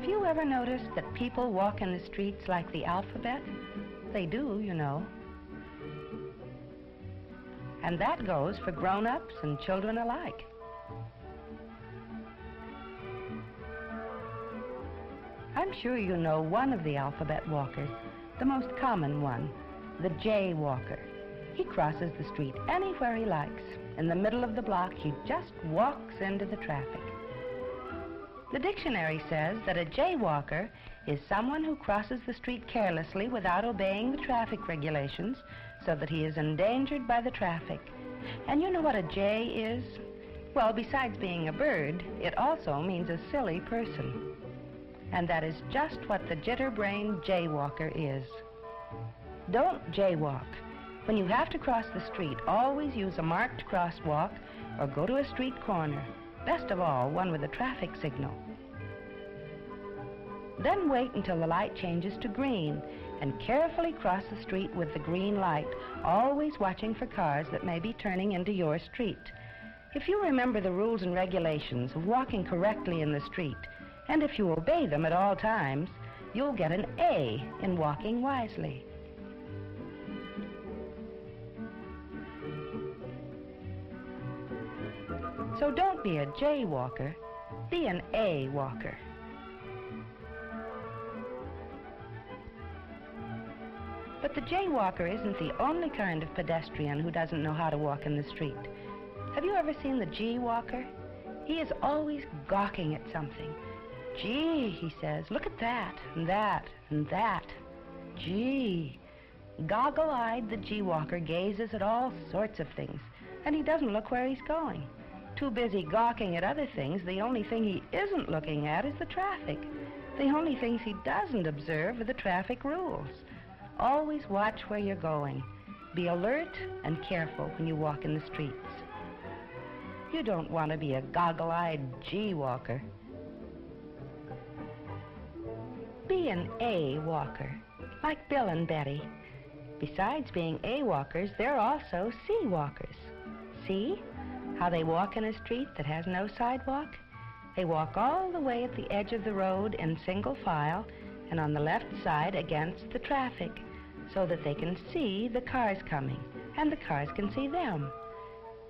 Have you ever noticed that people walk in the streets like the alphabet? They do, you know. And that goes for grown-ups and children alike. I'm sure you know one of the alphabet walkers, the most common one, the Jaywalker. He crosses the street anywhere he likes. In the middle of the block, he just walks into the traffic. The dictionary says that a jaywalker is someone who crosses the street carelessly without obeying the traffic regulations so that he is endangered by the traffic. And you know what a jay is? Well, besides being a bird, it also means a silly person. And that is just what the jitter-brained jaywalker is. Don't jaywalk. When you have to cross the street, always use a marked crosswalk or go to a street corner. Best of all, one with a traffic signal. Then wait until the light changes to green and carefully cross the street with the green light, always watching for cars that may be turning into your street. If you remember the rules and regulations of walking correctly in the street, and if you obey them at all times, you'll get an A in walking wisely. So don't be a jaywalker, be an A walker. But the jaywalker isn't the only kind of pedestrian who doesn't know how to walk in the street. Have you ever seen the G walker? He is always gawking at something. Gee, he says, look at that, and that, and that. Gee. Goggle-eyed, the G walker gazes at all sorts of things, and he doesn't look where he's going. Too busy gawking at other things, the only thing he isn't looking at is the traffic. The only things he doesn't observe are the traffic rules. Always watch where you're going. Be alert and careful when you walk in the streets. You don't want to be a goggle-eyed G-walker. Be an A-walker, like Bill and Betty. Besides being A-walkers, they're also C-walkers. See how they walk in a street that has no sidewalk? They walk all the way at the edge of the road in single file and on the left side against the traffic so that they can see the cars coming and the cars can see them.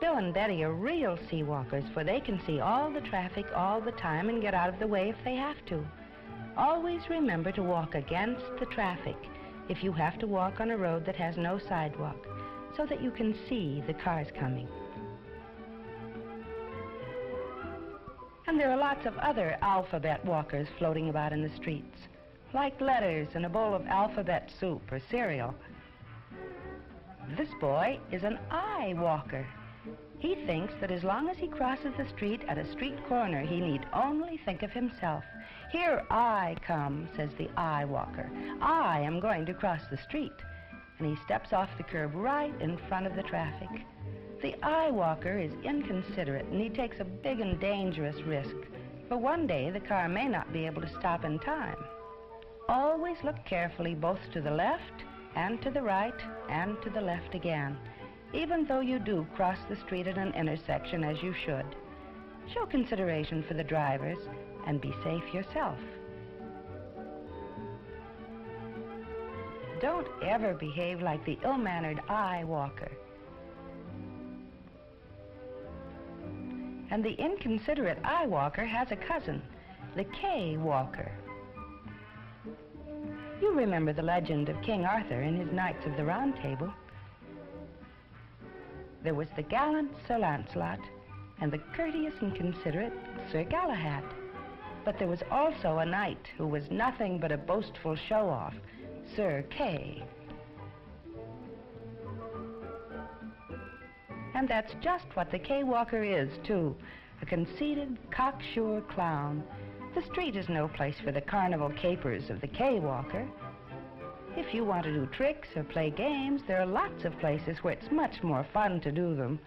Bill and Betty are real C-walkers, for they can see all the traffic all the time and get out of the way if they have to. Always remember to walk against the traffic if you have to walk on a road that has no sidewalk so that you can see the cars coming. And there are lots of other alphabet walkers floating about in the streets, like letters in a bowl of alphabet soup or cereal. This boy is an I walker. He thinks that as long as he crosses the street at a street corner, he need only think of himself. Here I come, says the I walker. I am going to cross the street. And he steps off the curb right in front of the traffic. The I walker is inconsiderate, and he takes a big and dangerous risk. For one day, the car may not be able to stop in time. Always look carefully both to the left and to the right and to the left again, even though you do cross the street at an intersection as you should. Show consideration for the drivers and be safe yourself. Don't ever behave like the ill-mannered I walker. And the inconsiderate I walker has a cousin, the K walker. You remember the legend of King Arthur and his Knights of the Round Table. There was the gallant Sir Lancelot and the courteous and considerate Sir Galahad. But there was also a knight who was nothing but a boastful show-off, Sir Kay. And that's just what the K-walker is, too, a conceited, cocksure clown. The street is no place for the carnival capers of the K-walker. If you want to do tricks or play games, there are lots of places where it's much more fun to do them.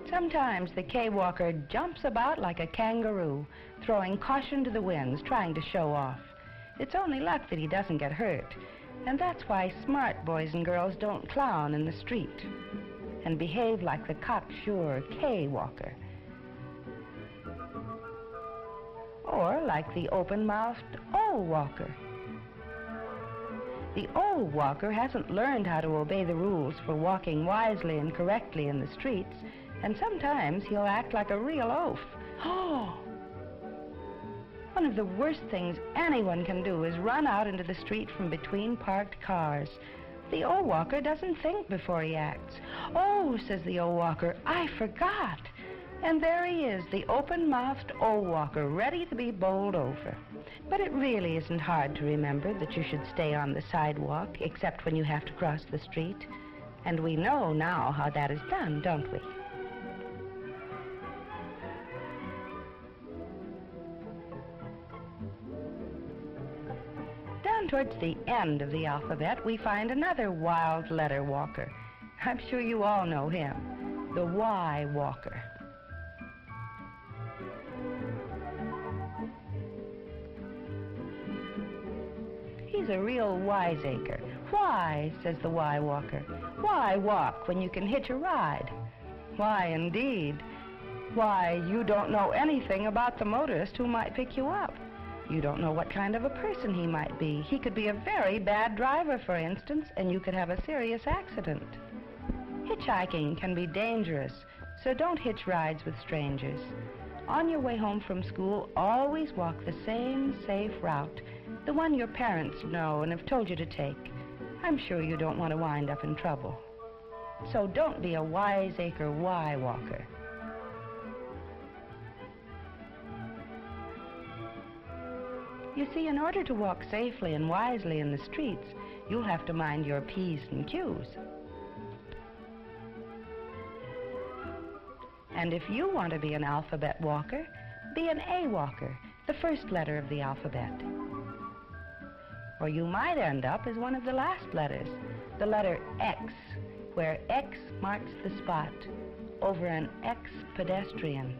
Sometimes the K-walker jumps about like a kangaroo, throwing caution to the winds, trying to show off. It's only luck that he doesn't get hurt, And that's why smart boys and girls don't clown in the street and behave like the cocksure K-walker. Or like the open-mouthed O-walker. The O-walker hasn't learned how to obey the rules for walking wisely and correctly in the streets, and sometimes he'll act like a real oaf. Oh! One of the worst things anyone can do is run out into the street from between parked cars. The O-walker doesn't think before he acts. Oh, says the O-walker, I forgot. And there he is, the open-mouthed O-walker, ready to be bowled over. But it really isn't hard to remember that you should stay on the sidewalk, except when you have to cross the street. And we know now how that is done, don't we? Down towards the end of the alphabet, we find another wild letter walker. I'm sure you all know him, the Y-walker. He's a real wiseacre. Why, says the Y-walker, why walk when you can hitch a ride? Why, indeed. Why, you don't know anything about the motorist who might pick you up. You don't know what kind of a person he might be. He could be a very bad driver, for instance, and you could have a serious accident. Hitchhiking can be dangerous, so don't hitch rides with strangers. On your way home from school, always walk the same safe route, the one your parents know and have told you to take. I'm sure you don't want to wind up in trouble. So don't be a wiseacre Y-walker. You see, in order to walk safely and wisely in the streets, you'll have to mind your P's and Q's. And if you want to be an alphabet walker, be an A-walker, the first letter of the alphabet. Or you might end up as one of the last letters, the letter X, where X marks the spot over an ex-pedestrian.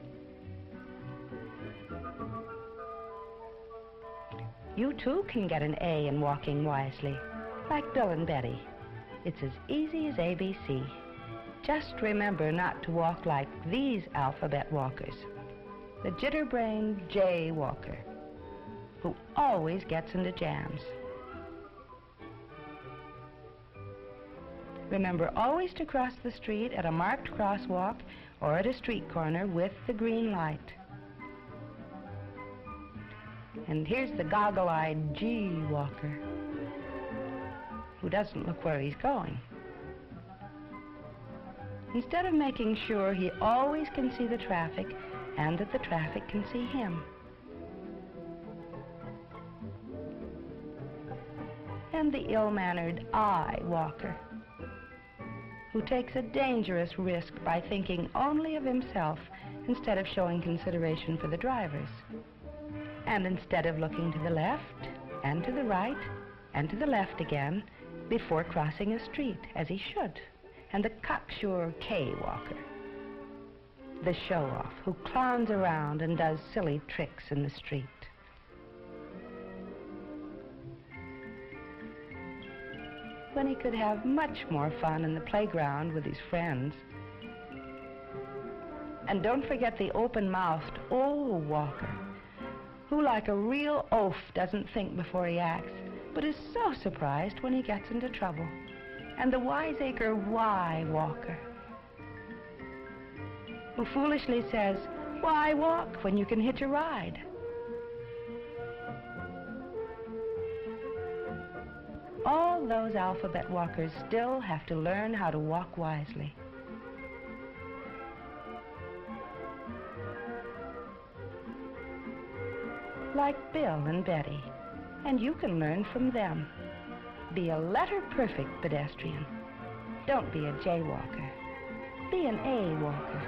You too can get an A in walking wisely, like Bill and Betty. It's as easy as ABC. Just remember not to walk like these alphabet walkers, the jitter-brained Jaywalker, who always gets into jams. Remember always to cross the street at a marked crosswalk or at a street corner with the green light. And here's the goggle-eyed G-walker, who doesn't look where he's going. Instead of making sure he always can see the traffic and that the traffic can see him. And the ill-mannered I-walker, who takes a dangerous risk by thinking only of himself instead of showing consideration for the drivers. And instead of looking to the left, and to the right, and to the left again, before crossing a street, as he should. And the cocksure K-walker, the show-off, who clowns around and does silly tricks in the street. When he could have much more fun in the playground with his friends. And don't forget the open-mouthed O-walker, who like a real oaf doesn't think before he acts, but is so surprised when he gets into trouble. And the wiseacre Y-walker, who foolishly says, why walk when you can hitch a ride? All those alphabet walkers still have to learn how to walk wisely. Like Bill and Betty, and you can learn from them. Be a letter-perfect pedestrian. Don't be a jaywalker. Be an A-walker.